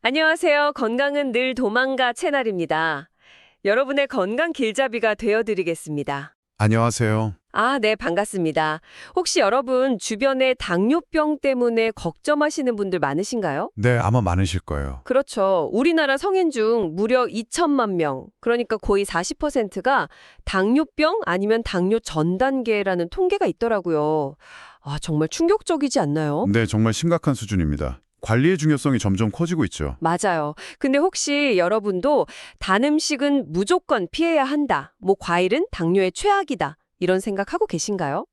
안녕하세요. 건강은 늘 도망가 채널입니다. 여러분의 건강 길잡이가 되어드리겠습니다. 안녕하세요. 네, 반갑습니다. 혹시 여러분 주변에 당뇨병 때문에 걱정하시는 분들 많으신가요? 네, 아마 많으실 거예요. 그렇죠. 우리나라 성인 중 무려 2천만 명, 그러니까 거의 40%가 당뇨병 아니면 당뇨 전 단계라는 통계가 있더라고요. 정말 충격적이지 않나요? 네, 정말 심각한 수준입니다. 관리의 중요성이 점점 커지고 있죠. 맞아요. 근데 혹시 여러분도 단 음식은 무조건 피해야 한다. 과일은 당뇨의 최악이다. 이런 생각하고 계신가요?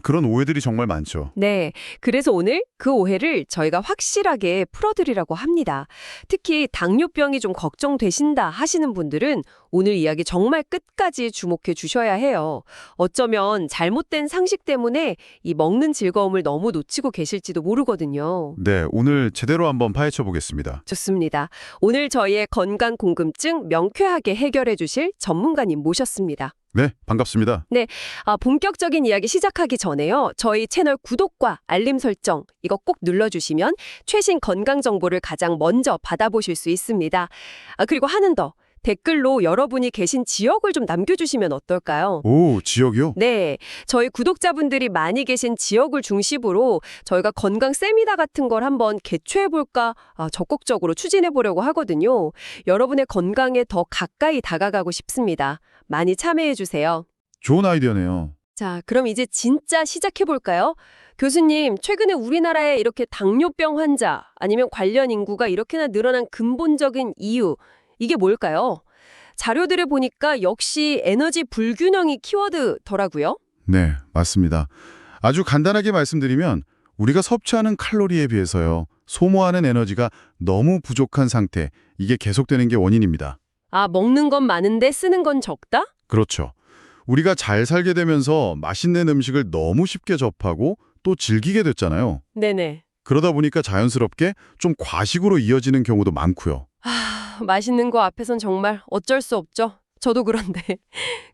그런 오해들이 정말 많죠. 네. 그래서 오늘 그 오해를 저희가 확실하게 풀어드리려고 합니다. 특히 당뇨병이 좀 걱정되신다 하시는 분들은 오늘 이야기 정말 끝까지 주목해 주셔야 해요. 어쩌면 잘못된 상식 때문에 이 먹는 즐거움을 너무 놓치고 계실지도 모르거든요. 네, 오늘 제대로 한번 파헤쳐 보겠습니다. 좋습니다. 오늘 저희의 건강 궁금증 명쾌하게 해결해 주실 전문가님 모셨습니다. 네, 반갑습니다. 본격적인 이야기 시작하기 전에요. 저희 채널 구독과 알림 설정 이거 꼭 눌러주시면 최신 건강 정보를 가장 먼저 받아보실 수 있습니다. 그리고 하는 더 댓글로 여러분이 계신 지역을 좀 남겨주시면 어떨까요? 오, 지역이요? 네, 저희 구독자분들이 많이 계신 지역을 중심으로 저희가 건강 세미나 같은 걸 한번 개최해볼까 적극적으로 추진해보려고 하거든요. 여러분의 건강에 더 가까이 다가가고 싶습니다. 많이 참여해주세요. 좋은 아이디어네요. 자, 그럼 이제 진짜 시작해볼까요? 교수님, 최근에 우리나라에 이렇게 당뇨병 환자 아니면 관련 인구가 이렇게나 늘어난 근본적인 이유, 이게 뭘까요? 자료들을 보니까 역시 에너지 불균형이 키워드더라고요. 네, 맞습니다. 아주 간단하게 말씀드리면 우리가 섭취하는 칼로리에 비해서요, 소모하는 에너지가 너무 부족한 상태, 이게 계속되는 게 원인입니다. 먹는 건 많은데 쓰는 건 적다? 그렇죠. 우리가 잘 살게 되면서 맛있는 음식을 너무 쉽게 접하고 또 즐기게 됐잖아요. 네네. 그러다 보니까 자연스럽게 좀 과식으로 이어지는 경우도 많고요. 맛있는 거 앞에선 정말 어쩔 수 없죠. 저도 그런데.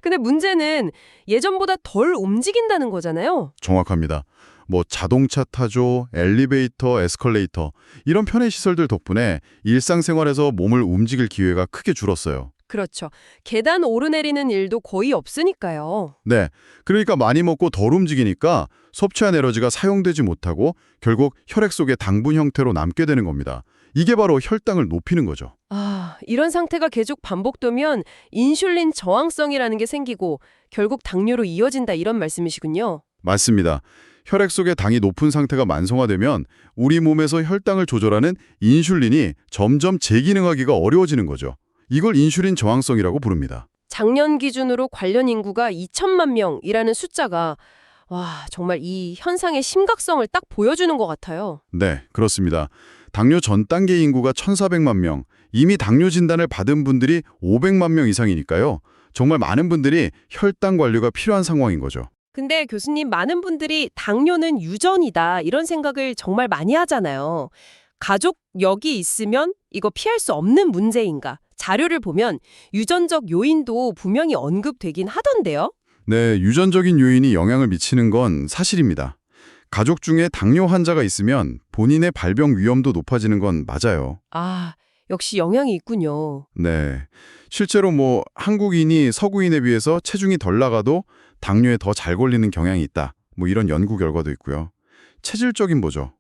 근데 문제는 예전보다 덜 움직인다는 거잖아요. 정확합니다. 뭐 자동차 타죠, 엘리베이터, 에스컬레이터 이런 편의 시설들 덕분에 일상생활에서 몸을 움직일 기회가 크게 줄었어요. 그렇죠. 계단 오르내리는 일도 거의 없으니까요. 네, 그러니까 많이 먹고 덜 움직이니까 섭취한 에너지가 사용되지 못하고 결국 혈액 속에 당분 형태로 남게 되는 겁니다. 이게 바로 혈당을 높이는 거죠. 이런 상태가 계속 반복되면 인슐린 저항성이라는 게 생기고 결국 당뇨로 이어진다 이런 말씀이시군요. 맞습니다. 혈액 속의 당이 높은 상태가 만성화되면 우리 몸에서 혈당을 조절하는 인슐린이 점점 재기능하기가 어려워지는 거죠. 이걸 인슐린 저항성이라고 부릅니다. 작년 기준으로 관련 인구가 2천만 명이라는 숫자가 정말 이 현상의 심각성을 딱 보여주는 것 같아요. 네, 그렇습니다. 당뇨 전 단계 인구가 1,400만 명, 이미 당뇨 진단을 받은 분들이 500만 명 이상이니까요. 정말 많은 분들이 혈당 관리가 필요한 상황인 거죠. 근데 교수님, 많은 분들이 당뇨는 유전이다 이런 생각을 정말 많이 하잖아요. 가족력이 있으면 이거 피할 수 없는 문제인가? 자료를 보면 유전적 요인도 분명히 언급되긴 하던데요. 네, 유전적인 요인이 영향을 미치는 건 사실입니다. 가족 중에 당뇨 환자가 있으면 본인의 발병 위험도 높아지는 건 맞아요. 역시 영향이 있군요. 네, 실제로 한국인이 서구인에 비해서 체중이 덜 나가도 당뇨에 더 잘 걸리는 경향이 있다. 이런 연구 결과도 있고요. 체질적인 보죠.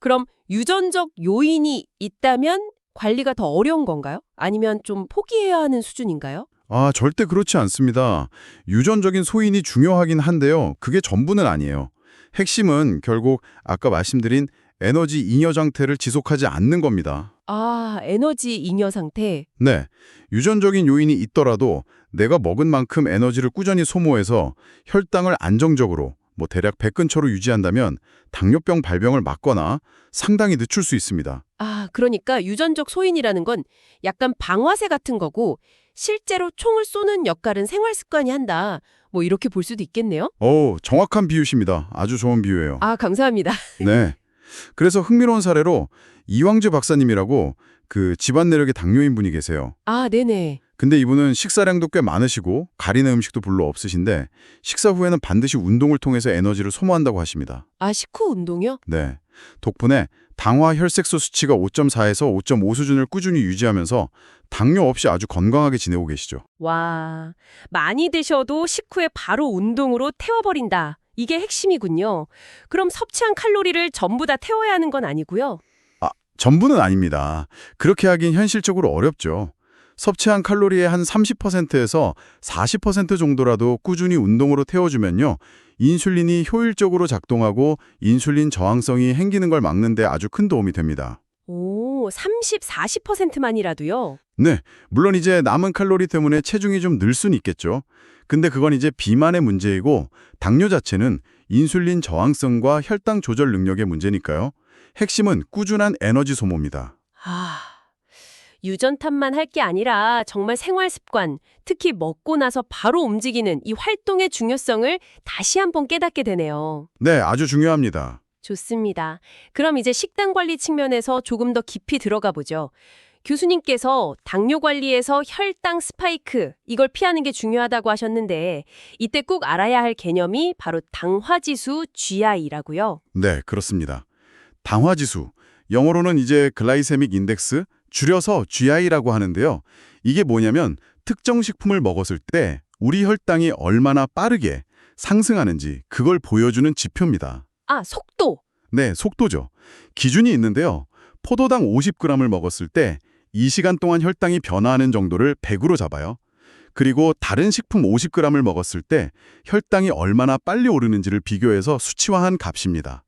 그럼 유전적 요인이 있다면 관리가 더 어려운 건가요? 아니면 좀 포기해야 하는 수준인가요? 절대 그렇지 않습니다. 유전적인 소인이 중요하긴 한데요. 그게 전부는 아니에요. 핵심은 결국 아까 말씀드린 에너지 잉여 상태를 지속하지 않는 겁니다. 에너지 잉여 상태. 네, 유전적인 요인이 있더라도 내가 먹은 만큼 에너지를 꾸준히 소모해서 혈당을 안정적으로 대략 100 근처로 유지한다면 당뇨병 발병을 막거나 상당히 늦출 수 있습니다. 그러니까 유전적 소인이라는 건 약간 방아쇠 같은 거고 실제로 총을 쏘는 역할은 생활 습관이 한다. 이렇게 볼 수도 있겠네요. 정확한 비유십니다. 아주 좋은 비유예요. 감사합니다. 네. 그래서 흥미로운 사례로 이왕재 박사님이라고 그 집안 내력의 당뇨인 분이 계세요. 네네. 근데 이분은 식사량도 꽤 많으시고 가리는 음식도 별로 없으신데 식사 후에는 반드시 운동을 통해서 에너지를 소모한다고 하십니다. 아, 식후 운동이요? 네. 덕분에 당화 혈색소 수치가 5.4에서 5.5 수준을 꾸준히 유지하면서 당뇨 없이 아주 건강하게 지내고 계시죠. 와, 많이 드셔도 식후에 바로 운동으로 태워버린다. 이게 핵심이군요. 그럼 섭취한 칼로리를 전부 다 태워야 하는 건 아니고요. 전부는 아닙니다. 그렇게 하긴 현실적으로 어렵죠. 섭취한 칼로리의 한 30%에서 40% 정도라도 꾸준히 운동으로 태워주면요. 인슐린이 효율적으로 작동하고 인슐린 저항성이 생기는 걸 막는 데 아주 큰 도움이 됩니다. 오, 30, 40%만이라도요? 네, 물론 이제 남은 칼로리 때문에 체중이 좀 늘 수는 있겠죠. 근데 그건 이제 비만의 문제이고 당뇨 자체는 인슐린 저항성과 혈당 조절 능력의 문제니까요. 핵심은 꾸준한 에너지 소모입니다. 아, 유전탑만 할 게 아니라 정말 생활 습관, 특히 먹고 나서 바로 움직이는 이 활동의 중요성을 다시 한번 깨닫게 되네요. 네, 아주 중요합니다. 좋습니다. 그럼 이제 식단 관리 측면에서 조금 더 깊이 들어가 보죠. 교수님께서 당뇨 관리에서 혈당 스파이크, 이걸 피하는 게 중요하다고 하셨는데 이때 꼭 알아야 할 개념이 바로 당화지수 GI라고요. 네, 그렇습니다. 당화지수, 영어로는 이제 글라이세믹 인덱스, 줄여서 GI라고 하는데요. 이게 뭐냐면 특정 식품을 먹었을 때 우리 혈당이 얼마나 빠르게 상승하는지 그걸 보여주는 지표입니다. 아, 속도! 네, 속도죠. 기준이 있는데요. 포도당 50g을 먹었을 때 2시간 동안 혈당이 변화하는 정도를 100으로 잡아요. 그리고 다른 식품 50g을 먹었을 때 혈당이 얼마나 빨리 오르는지를 비교해서 수치화한 값입니다.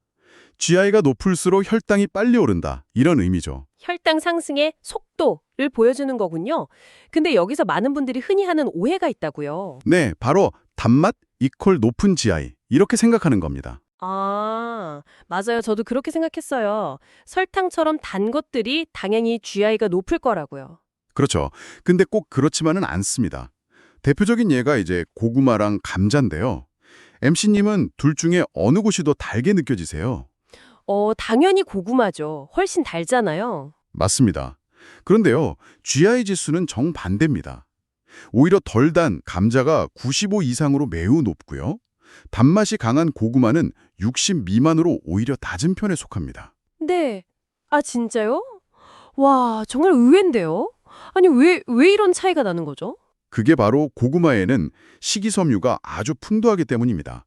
GI가 높을수록 혈당이 빨리 오른다, 이런 의미죠. 혈당 상승의 속도를 보여주는 거군요. 근데 여기서 많은 분들이 흔히 하는 오해가 있다고요. 네, 바로 단맛 이퀄 높은 GI, 이렇게 생각하는 겁니다. 아, 맞아요. 저도 그렇게 생각했어요. 설탕처럼 단 것들이 당연히 GI가 높을 거라고요. 그렇죠. 근데 꼭 그렇지만은 않습니다. 대표적인 예가 이제 고구마랑 감자인데요. MC님은 둘 중에 어느 곳이 더 달게 느껴지세요? 당연히 고구마죠. 훨씬 달잖아요. 맞습니다. 그런데요, GI 지수는 정반대입니다. 오히려 덜 단 감자가 95 이상으로 매우 높고요. 단맛이 강한 고구마는 60 미만으로 오히려 낮은 편에 속합니다. 네. 아, 진짜요? 와, 정말 의외인데요? 아니, 왜 이런 차이가 나는 거죠? 그게 바로 고구마에는 식이섬유가 아주 풍부하기 때문입니다.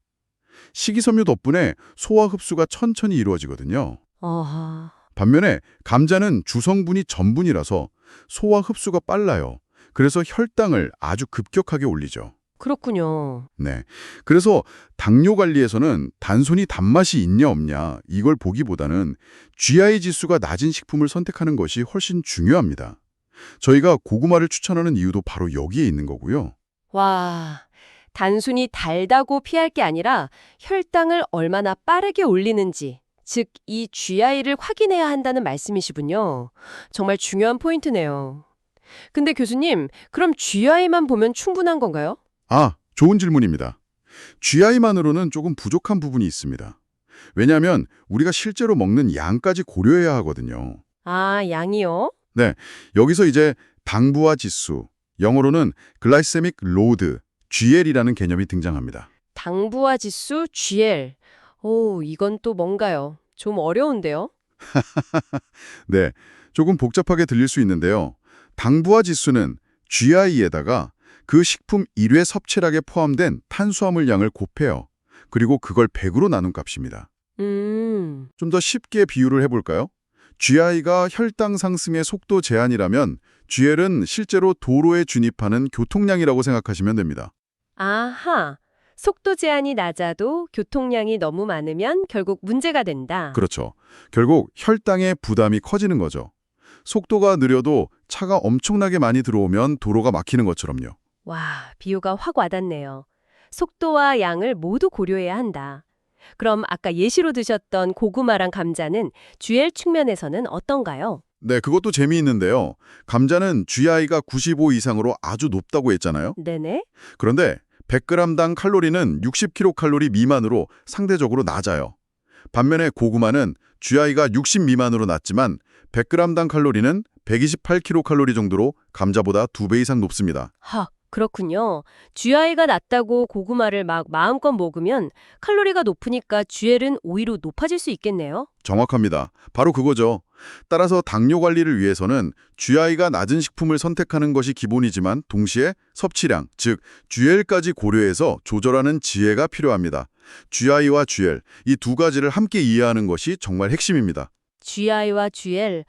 식이섬유 덕분에 소화 흡수가 천천히 이루어지거든요. 아하. 반면에 감자는 주성분이 전분이라서 소화 흡수가 빨라요. 그래서 혈당을 아주 급격하게 올리죠. 그렇군요. 네. 그래서 당뇨 관리에서는 단순히 단맛이 있냐 없냐 이걸 보기보다는 GI 지수가 낮은 식품을 선택하는 것이 훨씬 중요합니다. 저희가 고구마를 추천하는 이유도 바로 여기에 있는 거고요. 와, 단순히 달다고 피할 게 아니라 혈당을 얼마나 빠르게 올리는지, 즉 이 GI를 확인해야 한다는 말씀이시군요. 정말 중요한 포인트네요. 근데 교수님, 그럼 GI만 보면 충분한 건가요? 아, 좋은 질문입니다. GI만으로는 조금 부족한 부분이 있습니다. 왜냐하면 우리가 실제로 먹는 양까지 고려해야 하거든요. 아, 양이요? 네, 여기서 이제 당부화 지수, 영어로는 글라이세믹 로드, GL이라는 개념이 등장합니다. 당부화 지수 GL. 오, 이건 또 뭔가요? 좀 어려운데요? 네, 조금 복잡하게 들릴 수 있는데요. 당부화 지수는 GI에다가 그 식품 1회 섭취량에 포함된 탄수화물 양을 곱해요. 그리고 그걸 100으로 나눈 값입니다. 좀 더 쉽게 비유를 해볼까요? GI가 혈당 상승의 속도 제한이라면 GL은 실제로 도로에 진입하는 교통량이라고 생각하시면 됩니다. 아하. 속도 제한이 낮아도 교통량이 너무 많으면 결국 문제가 된다. 그렇죠. 결국 혈당의 부담이 커지는 거죠. 속도가 느려도 차가 엄청나게 많이 들어오면 도로가 막히는 것처럼요. 와, 비유가 확 와닿네요. 속도와 양을 모두 고려해야 한다. 그럼 아까 예시로 드셨던 고구마랑 감자는 GL 측면에서는 어떤가요? 네, 그것도 재미있는데요. 감자는 GI가 95 이상으로 아주 높다고 했잖아요. 네네. 그런데 100g당 칼로리는 60kcal 미만으로 상대적으로 낮아요. 반면에 고구마는 GI가 60 미만으로 낮지만 100g당 칼로리는 128kcal 정도로 감자보다 2배 이상 높습니다. 그렇군요. GI가 낮다고 고구마를 막 마음껏 먹으면 칼로리가 높으니까 GL은 오히려 높아질 수 있겠네요. 정확합니다. 바로 그거죠. 따라서 당뇨 관리를 위해서는 GI가 낮은 식품을 선택하는 것이 기본이지만 동시에 섭취량, 즉 GL까지 고려해서 조절하는 지혜가 필요합니다. GI와 GL, 이 두 가지를 함께 이해하는 것이 정말 핵심입니다. GI와 GL.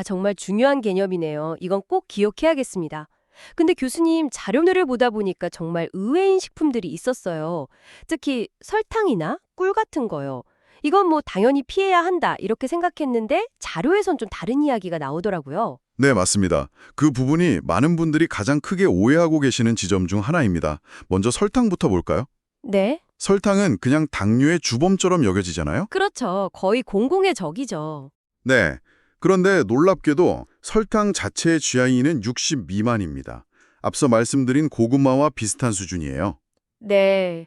정말 중요한 개념이네요. 이건 꼭 기억해야겠습니다. 근데 교수님, 자료들을 보다 보니까 정말 의외인 식품들이 있었어요. 특히 설탕이나 꿀 같은 거요. 이건 뭐 당연히 피해야 한다 이렇게 생각했는데 자료에선 좀 다른 이야기가 나오더라고요. 네, 맞습니다. 그 부분이 많은 분들이 가장 크게 오해하고 계시는 지점 중 하나입니다. 먼저 설탕부터 볼까요? 네. 설탕은 그냥 당뇨의 주범처럼 여겨지잖아요? 그렇죠. 거의 공공의 적이죠. 네. 그런데 놀랍게도 설탕 자체의 GI는 60 미만입니다. 앞서 말씀드린 고구마와 비슷한 수준이에요. 네.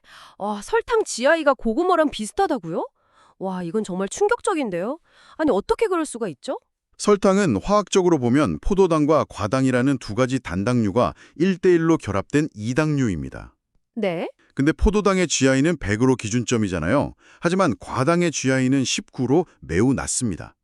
설탕 GI가 고구마랑 비슷하다고요? 와, 이건 정말 충격적인데요. 아니, 어떻게 그럴 수가 있죠? 설탕은 화학적으로 보면 포도당과 과당이라는 두 가지 단당류가 1대1로 결합된 이당류입니다. 네. 근데 포도당의 GI는 100으로 기준점이잖아요. 하지만 과당의 GI는 19로 매우 낮습니다.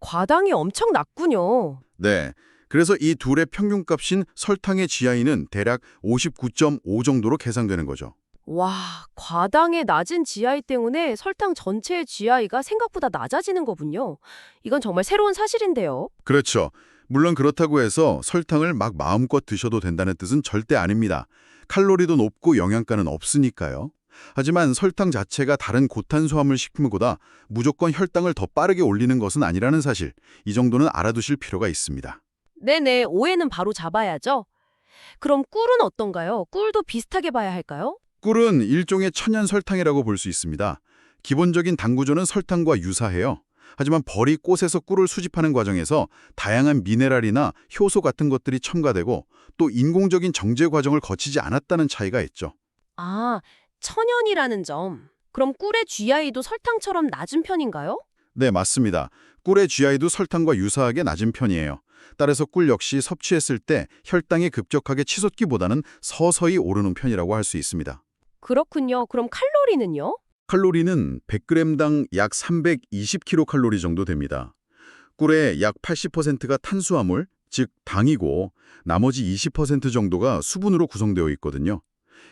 과당이 엄청 낮군요. 네. 그래서 이 둘의 평균값인 설탕의 GI는 대략 59.5 정도로 계산되는 거죠. 와, 과당의 낮은 GI 때문에 설탕 전체의 GI가 생각보다 낮아지는 거군요. 이건 정말 새로운 사실인데요. 그렇죠. 물론 그렇다고 해서 설탕을 막 마음껏 드셔도 된다는 뜻은 절대 아닙니다. 칼로리도 높고 영양가는 없으니까요. 하지만 설탕 자체가 다른 고탄수화물 식품보다 무조건 혈당을 더 빠르게 올리는 것은 아니라는 사실, 이 정도는 알아두실 필요가 있습니다. 네네, 오해는 바로 잡아야죠. 그럼 꿀은 어떤가요? 꿀도 비슷하게 봐야 할까요? 꿀은 일종의 천연 설탕이라고 볼 수 있습니다. 기본적인 당 구조는 설탕과 유사해요. 하지만 벌이 꽃에서 꿀을 수집하는 과정에서 다양한 미네랄이나 효소 같은 것들이 첨가되고 또 인공적인 정제 과정을 거치지 않았다는 차이가 있죠. 천연이라는 점. 그럼 꿀의 GI도 설탕처럼 낮은 편인가요? 네, 맞습니다. 꿀의 GI도 설탕과 유사하게 낮은 편이에요. 따라서 꿀 역시 섭취했을 때 혈당이 급격하게 치솟기보다는 서서히 오르는 편이라고 할 수 있습니다. 그렇군요. 그럼 칼로리는요? 칼로리는 100g당 약 320kcal 정도 됩니다. 꿀의 약 80%가 탄수화물, 즉 당이고 나머지 20% 정도가 수분으로 구성되어 있거든요.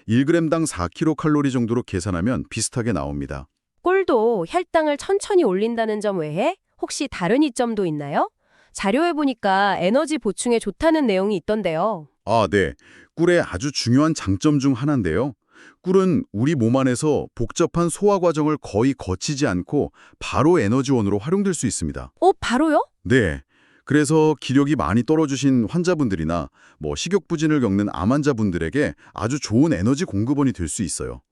1g당 4kcal 정도로 계산하면 비슷하게 나옵니다. 꿀도 혈당을 천천히 올린다는 점 외에 혹시 다른 이점도 있나요? 자료에 보니까 에너지 보충에 좋다는 내용이 있던데요. 네. 꿀의 아주 중요한 장점 중 하나인데요. 꿀은 우리 몸 안에서 복잡한 소화 과정을 거의 거치지 않고 바로 에너지원으로 활용될 수 있습니다. 바로요? 네. 그래서 기력이 많이 떨어지신 환자분들이나 식욕부진을 겪는 암 환자분들에게 아주 좋은 에너지 공급원이 될 수 있어요.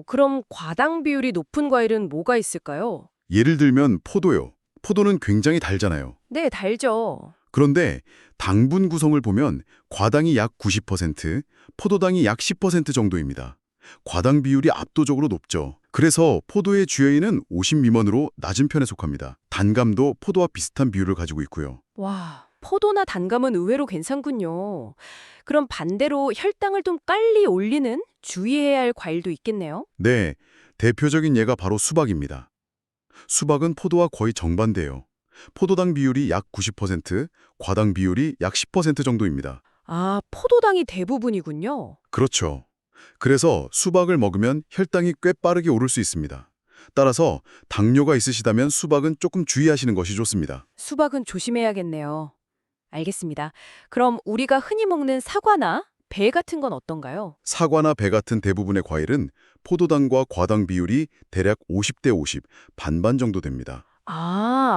그럼 과당 비율이 높은 과일은 뭐가 있을까요? 예를 들면 포도요. 포도는 굉장히 달잖아요. 네, 달죠. 그런데 당분 구성을 보면 과당이 약 90%, 포도당이 약 10% 정도입니다. 과당 비율이 압도적으로 높죠. 그래서 포도의 GI는 50 미만으로 낮은 편에 속합니다. 단감도 포도와 비슷한 비율을 가지고 있고요. 와, 포도나 단감은 의외로 괜찮군요. 그럼 반대로 혈당을 좀 빨리 올리는 주의해야 할 과일도 있겠네요. 네, 대표적인 예가 바로 수박입니다. 수박은 포도와 거의 정반대예요. 포도당 비율이 약 90%, 과당 비율이 약 10% 정도입니다. 포도당이 대부분이군요. 그렇죠. 그래서 수박을 먹으면 혈당이 꽤 빠르게 오를 수 있습니다. 따라서 당뇨가 있으시다면 수박은 조금 주의하시는 것이 좋습니다. 수박은 조심해야겠네요. 알겠습니다. 그럼 우리가 흔히 먹는 사과나 배 같은 건 어떤가요? 사과나 배 같은 대부분의 과일은 포도당과 과당 비율이 대략 50대 50, 반반 정도 됩니다.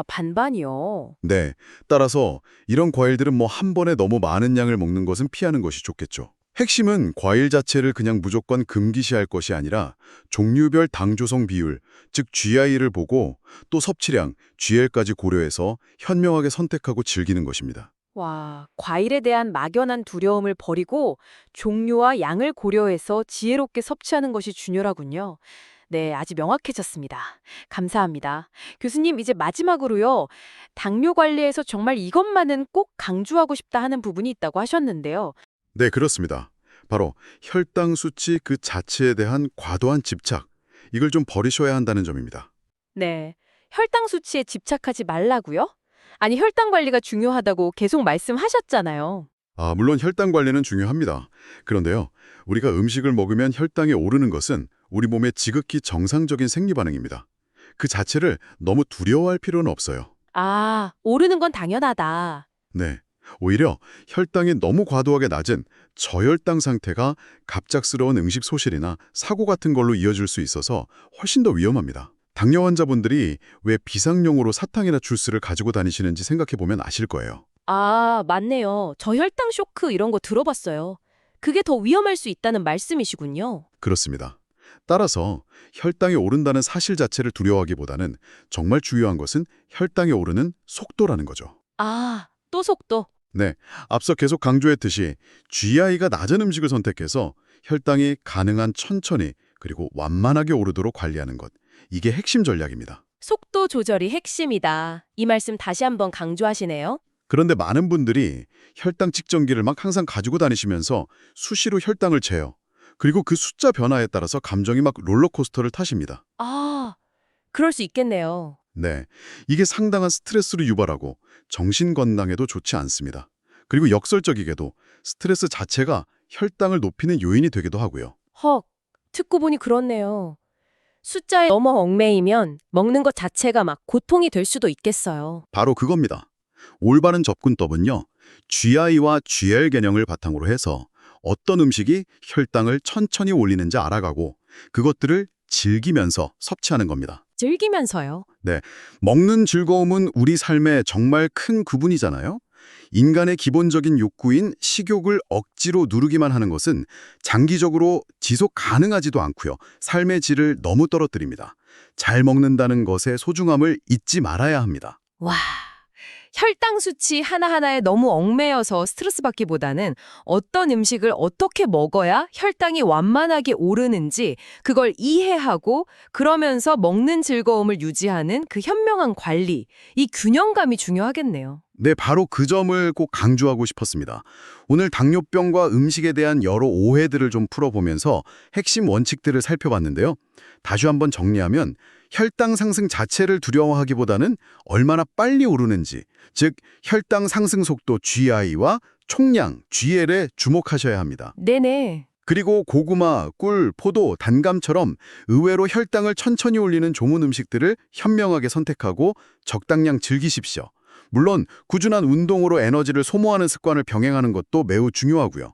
반반이요. 네, 따라서 이런 과일들은 한 번에 너무 많은 양을 먹는 것은 피하는 것이 좋겠죠. 핵심은 과일 자체를 그냥 무조건 금기시할 것이 아니라 종류별 당 조성 비율, 즉 GI를 보고 또 섭취량, GL까지 고려해서 현명하게 선택하고 즐기는 것입니다. 와, 과일에 대한 막연한 두려움을 버리고 종류와 양을 고려해서 지혜롭게 섭취하는 것이 중요하군요. 네, 아주 명확해졌습니다. 감사합니다. 교수님, 이제 마지막으로요. 당뇨 관리에서 정말 이것만은 꼭 강조하고 싶다 하는 부분이 있다고 하셨는데요. 네, 그렇습니다. 바로 혈당 수치 그 자체에 대한 과도한 집착, 이걸 좀 버리셔야 한다는 점입니다. 네, 혈당 수치에 집착하지 말라고요? 아니, 혈당 관리가 중요하다고 계속 말씀하셨잖아요. 물론 혈당 관리는 중요합니다. 그런데요, 우리가 음식을 먹으면 혈당이 오르는 것은 우리 몸의 지극히 정상적인 생리 반응입니다. 그 자체를 너무 두려워할 필요는 없어요. 아, 오르는 건 당연하다. 네, 오히려 혈당이 너무 과도하게 낮은 저혈당 상태가 갑작스러운 음식 소실이나 사고 같은 걸로 이어질 수 있어서 훨씬 더 위험합니다. 당뇨 환자분들이 왜 비상용으로 사탕이나 주스를 가지고 다니시는지 생각해보면 아실 거예요. 아, 맞네요. 저혈당 쇼크 이런 거 들어봤어요. 그게 더 위험할 수 있다는 말씀이시군요. 그렇습니다. 따라서 혈당이 오른다는 사실 자체를 두려워하기보다는 정말 중요한 것은 혈당이 오르는 속도라는 거죠. 아, 또 속도. 네, 앞서 계속 강조했듯이 GI가 낮은 음식을 선택해서 혈당이 가능한 천천히 그리고 완만하게 오르도록 관리하는 것. 이게 핵심 전략입니다. 속도 조절이 핵심이다. 이 말씀 다시 한번 강조하시네요. 그런데 많은 분들이 혈당 측정기를 막 항상 가지고 다니시면서 수시로 혈당을 재요. 그리고 그 숫자 변화에 따라서 감정이 막 롤러코스터를 타십니다. 아, 그럴 수 있겠네요. 네, 이게 상당한 스트레스를 유발하고 정신 건강에도 좋지 않습니다. 그리고 역설적이게도 스트레스 자체가 혈당을 높이는 요인이 되기도 하고요. 헉, 듣고 보니 그렇네요. 숫자에 너무 얽매이면 먹는 것 자체가 막 고통이 될 수도 있겠어요. 바로 그겁니다. 올바른 접근법은요, GI와 GL 개념을 바탕으로 해서 어떤 음식이 혈당을 천천히 올리는지 알아가고 그것들을 즐기면서 섭취하는 겁니다. 즐기면서요. 먹는 즐거움은 우리 삶의 정말 큰 구분이잖아요. 인간의 기본적인 욕구인 식욕을 억지로 누르기만 하는 것은 장기적으로 지속 가능하지도 않고요. 삶의 질을 너무 떨어뜨립니다. 잘 먹는다는 것의 소중함을 잊지 말아야 합니다. 와, 혈당 수치 하나하나에 너무 얽매여서 스트레스 받기보다는 어떤 음식을 어떻게 먹어야 혈당이 완만하게 오르는지 그걸 이해하고 그러면서 먹는 즐거움을 유지하는 그 현명한 관리, 이 균형감이 중요하겠네요. 네, 바로 그 점을 꼭 강조하고 싶었습니다. 오늘 당뇨병과 음식에 대한 여러 오해들을 좀 풀어보면서 핵심 원칙들을 살펴봤는데요. 다시 한번 정리하면 혈당 상승 자체를 두려워하기보다는 얼마나 빨리 오르는지, 즉 혈당 상승 속도 GI와 총량 GL에 주목하셔야 합니다. 네네. 그리고 고구마, 꿀, 포도, 단감처럼 의외로 혈당을 천천히 올리는 좋은 음식들을 현명하게 선택하고 적당량 즐기십시오. 물론 꾸준한 운동으로 에너지를 소모하는 습관을 병행하는 것도 매우 중요하고요.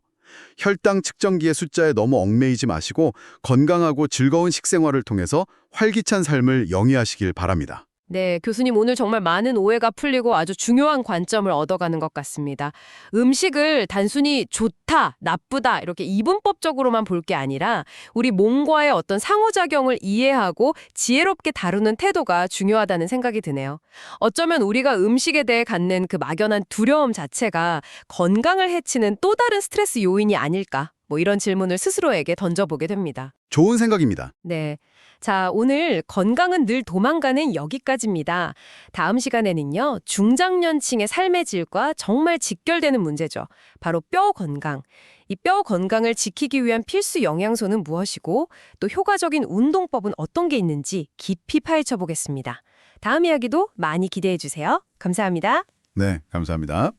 혈당 측정기의 숫자에 너무 얽매이지 마시고 건강하고 즐거운 식생활을 통해서 활기찬 삶을 영위하시길 바랍니다. 네, 교수님 오늘 정말 많은 오해가 풀리고 아주 중요한 관점을 얻어가는 것 같습니다. 음식을 단순히 좋다, 나쁘다 이렇게 이분법적으로만 볼 게 아니라 우리 몸과의 어떤 상호작용을 이해하고 지혜롭게 다루는 태도가 중요하다는 생각이 드네요. 어쩌면 우리가 음식에 대해 갖는 그 막연한 두려움 자체가 건강을 해치는 또 다른 스트레스 요인이 아닐까? 이런 질문을 스스로에게 던져보게 됩니다. 좋은 생각입니다. 네. 자, 오늘 건강은 늘 도망가는 여기까지입니다. 다음 시간에는요, 중장년층의 삶의 질과 정말 직결되는 문제죠. 바로 뼈 건강. 이 뼈 건강을 지키기 위한 필수 영양소는 무엇이고, 또 효과적인 운동법은 어떤 게 있는지 깊이 파헤쳐 보겠습니다. 다음 이야기도 많이 기대해 주세요. 감사합니다. 네, 감사합니다.